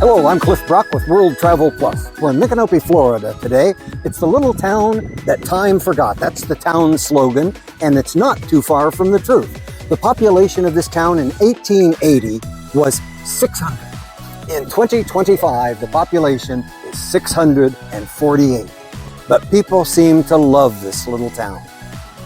Hello, I'm Cliff Brock with World Travel Plus. We're in Micanopy, Florida today. It's the little town that time forgot. That's the town's slogan, and it's not too far from the truth. The population of this town in 1880 was 600. In 2025, the population is 648. But people seem to love this little town.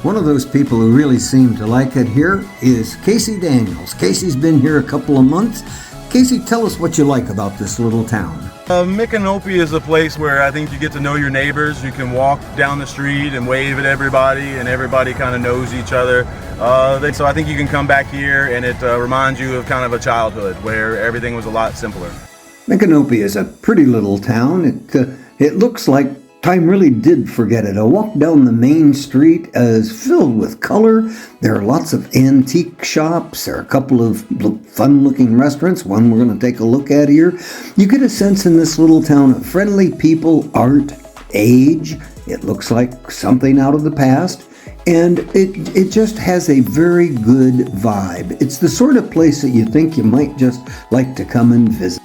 One of those people who really seem to like it here is Casey Daniels. Casey's been here a couple of months. Casey, tell us what you like about this little town. Micanopy is a place where I think you get to know your neighbors. You can walk down the street and wave at everybody, and everybody kind of knows each other. So I think you can come back here and it reminds you of kind of a childhood where everything was a lot simpler. Micanopy is a pretty little town. It looks like time really did forget it. A walk down the main street is filled with color. There are lots of antique shops. There are a couple of fun-looking restaurants, one we're going to take a look at here. You get a sense in this little town of friendly people, art, age. It looks like something out of the past. And it just has a very good vibe. It's the sort of place that you think you might just like to come and visit.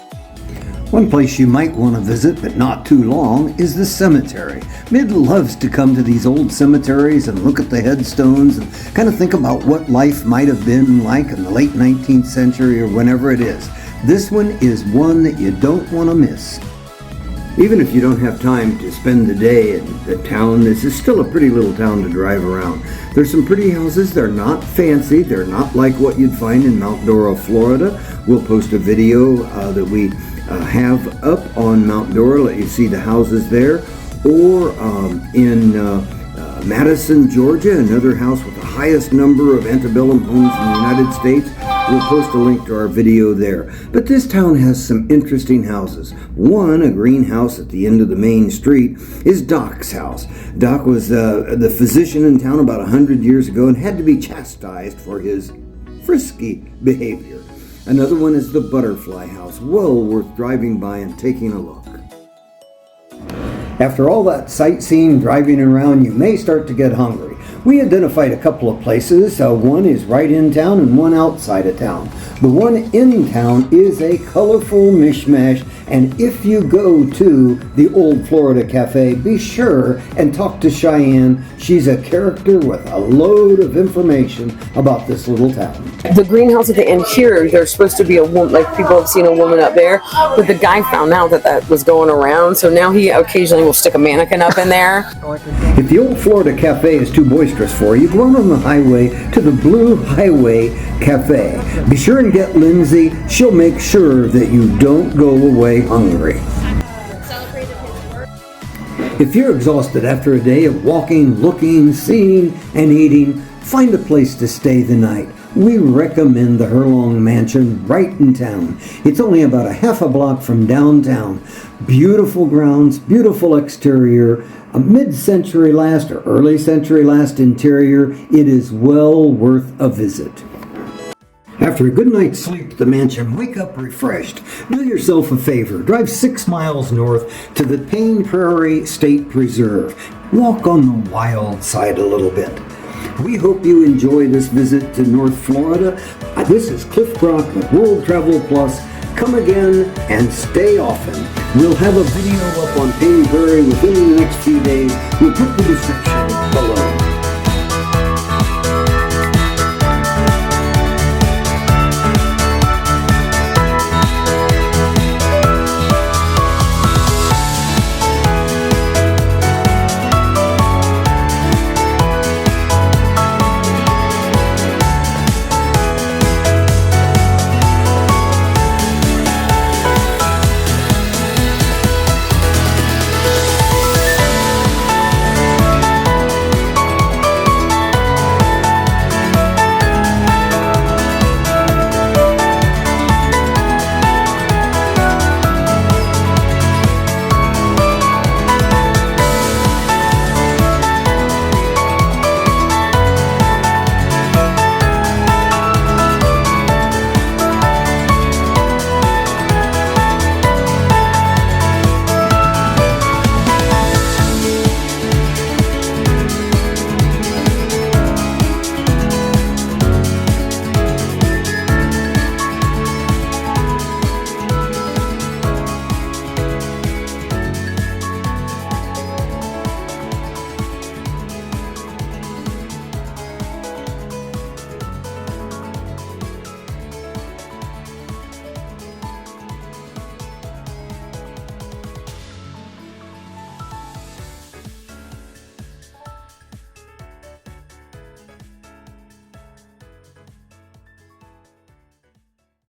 One place you might want to visit, but not too long, is the cemetery. Mid loves to come to these old cemeteries and look at the headstones and kind of think about what life might have been like in the late 19th century or whenever it is. This one is one that you don't want to miss. Even if you don't have time to spend the day in the town, this is still a pretty little town to drive around. There's some pretty houses. They're not fancy. They're not like what you'd find in Mount Dora, Florida. We'll post a video that we have up on Mount Dora, let you see the houses there, or in Madison, Georgia, another house with the highest number of antebellum homes in the United States. We'll post a link to our video there. But this town has some interesting houses. One, a greenhouse at the end of the main street, is Doc's house. Doc was the physician in town about 100 years ago and had to be chastised for his frisky behavior. Another one is the Butterfly House, well worth driving by and taking a look. After all that sightseeing, driving around, you may start to get hungry. We identified a couple of places. One is right in town and one outside of town. The one in town is a colorful mishmash, and if you go to the Old Florida Cafe, be sure and talk to Cheyenne. She's a character with a load of information about this little town. The greenhouse at the end here, there's supposed to be a woman, like people have seen a woman up there, but the guy found out that was going around, so now he occasionally will stick a mannequin up in there. If the Old Florida Cafe is too boisterous for you, go out on the highway to the Blue Highway Cafe. Be sure and get Lindsay. She'll make sure that you don't go away hungry. If you're exhausted after a day of walking, looking, seeing, and eating, find a place to stay the night. We recommend the Herlong Mansion right in town. It's only about a half a block from downtown. Beautiful grounds, beautiful exterior, a mid-century last or early century last interior. It is well worth a visit. After a good night's sleep at the mansion, wake up refreshed. Do yourself a favor. Drive 6 miles north to the Payne Prairie State Preserve. Walk on the wild side a little bit. We hope you enjoy this visit to North Florida. This is Cliff Brock with World Travel Plus. Come again and stay often. We'll have a video up on Payne Prairie within the next few days. We'll put the description